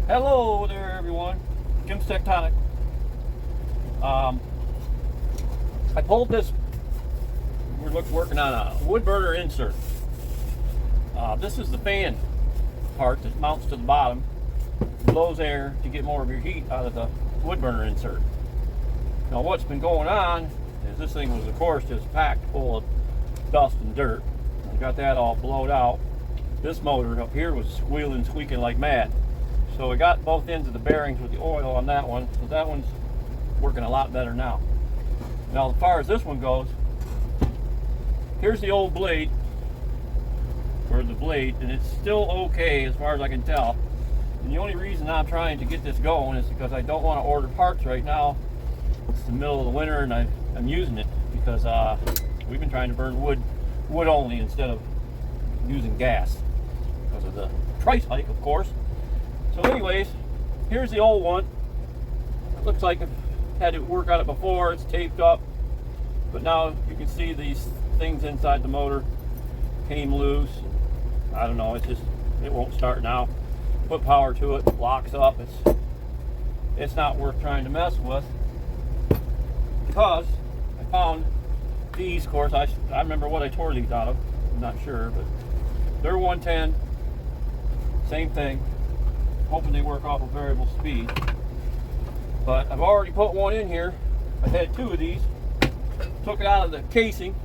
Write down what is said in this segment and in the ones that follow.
Hello there, everyone. Jim's Tectonic. I pulled this. We're working on a wood burner insert. This is the fan part that mounts to the bottom, blows air to get more of your heat out of the wood burner insert. Now, what's been going on is this thing was, of course, just packed full of dust and dirt. I got that all blowed out. This motor up here was squealing, squeaking like mad. So I got both ends of the bearings with the oil on that one, so that one's working a lot better now. Now, as far as this one goes, here's the old blade, or the blade, and it's still okay as far as I can tell. And the only reason I'm trying to get this going is because I don't want to order parts right now. It's the middle of the winter, and I'm using it because we've been trying to burn wood only instead of using gas because of the price hike, of course. So anyways, here's the old one. It looks like I've had to work on it before. It's taped up, but now you can see these things inside the motor came loose. I don't know, it won't start now. Put power to it, locks up. It's not worth trying to mess with because I found these. Of course, I remember what I tore these out of. I'm not sure, but they're 110. Same thing. Hoping they work off a variable speed. But I've already put one in here. I had two of these. Took it out of the casing.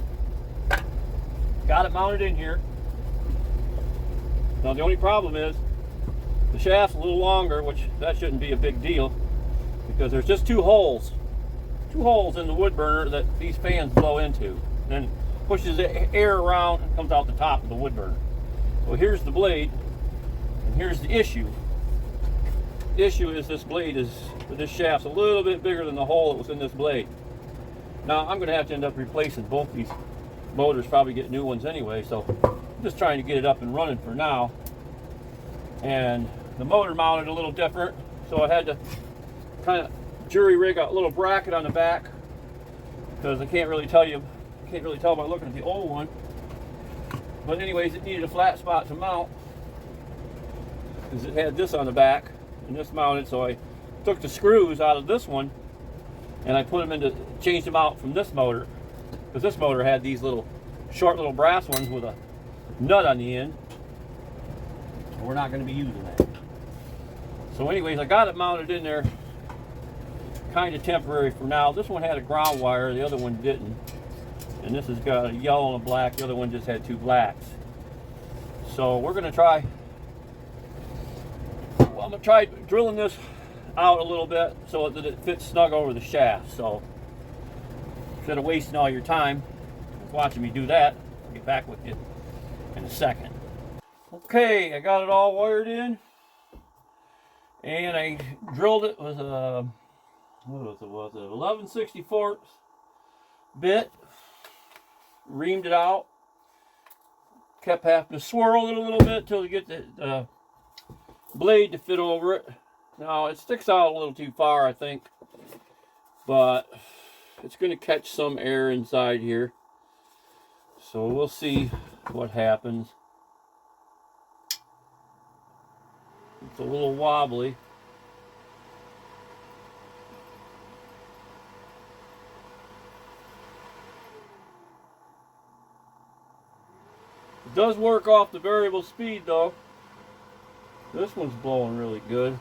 Got it mounted in here. Now the only problem is the shaft's a little longer, which that shouldn't be a big deal because there's just two holes in the wood burner that these fans blow into. Then pushes the air around and comes out the top of the wood burner. So here's the blade, and here's the issue. The issue is this shaft's a little bit bigger than the hole that was in this blade. Now I'm going to have to end up replacing both these motors, probably get new ones anyway, so I'm just trying to get it up and running for now. And the motor mounted a little different, so I had to kind of jury rig a little bracket on the back because I can't really tell by looking at the old one. But anyways, it needed a flat spot to mount because it had this on the back and this mounted, so I took the screws out of this one and I put them changed them out from this motor because this motor had these short little brass ones with a nut on the end. We're not going to be using that. So anyways, I got it mounted in there kind of temporary for now. This one had a ground wire, the other one didn't. And this has got a yellow and a black, the other one just had two blacks. So we're going to try, I'm going to try drilling this out a little bit so that it fits snug over the shaft. So instead of wasting all your time watching me do that, I'll get back with you in a second. Okay, I got it all wired in, and I drilled it with a, what was it, 11/64 bit, reamed it out, kept having to swirl it a little bit till you get the blade to fit over it. Now it sticks out a little too far, I think, but it's going to catch some air inside here, so we'll see what happens. It's a little wobbly. It does work off the variable speed though. This one's blowing really good.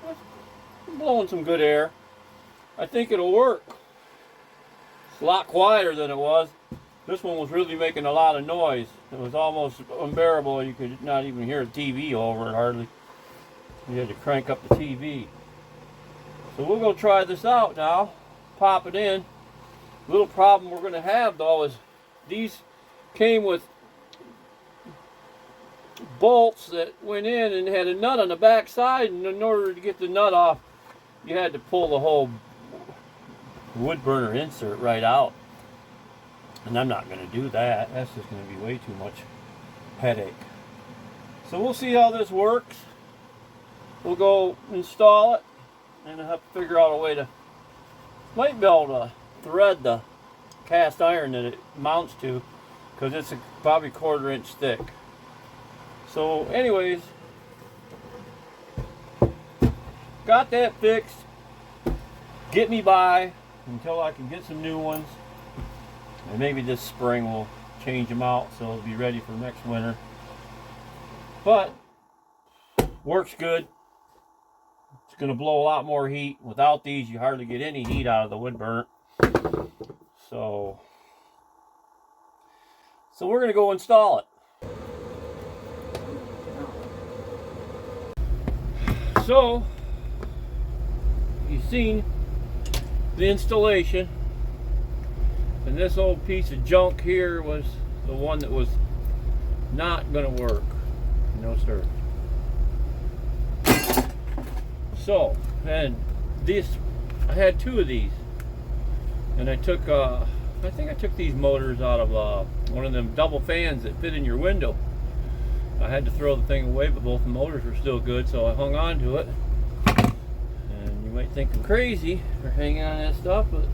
It's blowing some good air. I think it'll work. It's a lot quieter than it was. This one was really making a lot of noise. It was almost unbearable. You could not even hear a TV over it hardly. You had to crank up the TV. So we'll go try this out now. Pop it in. Little problem we're going to have though is these came with bolts that went in and had a nut on the back side, and in order to get the nut off you had to pull the whole wood burner insert right out. And I'm not going to do that. That's just going to be way too much headache. So we'll see how this works. We'll go install it, and I'll have to figure out a way to, might be able to thread the cast iron that it mounts to, because it's probably 1/4 inch thick. So anyways, got that fixed. Get me by until I can get some new ones. And maybe this spring we'll change them out so it'll be ready for next winter. But works good. It's going to blow a lot more heat. Without these, you hardly get any heat out of the wood burner. So we're going to go install it. So you've seen the installation, and this old piece of junk here was the one that was not going to work. No sir. So, and this, I had two of these, and I took I think I took these motors out of one of them double fans that fit in your window. I had to throw the thing away, but both the motors were still good, so I hung on to it. And you might think I'm crazy for hanging on to that stuff, but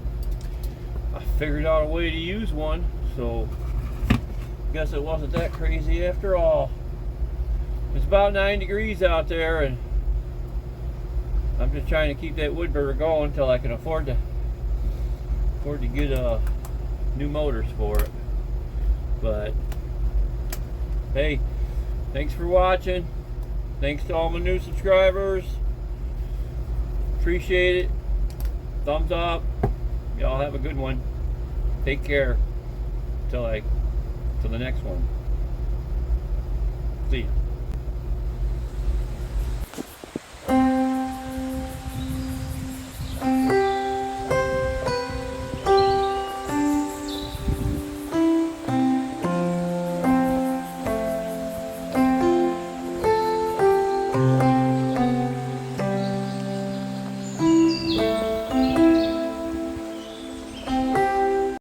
I figured out a way to use one, so I guess it wasn't that crazy after all. It's about 9 degrees out there, and I'm just trying to keep that wood burner going until I can afford to get new motors for it. But hey, thanks for watching. Thanks to all my new subscribers. Appreciate it. Thumbs up. Y'all have a good one. Take care. Till the next one. See ya.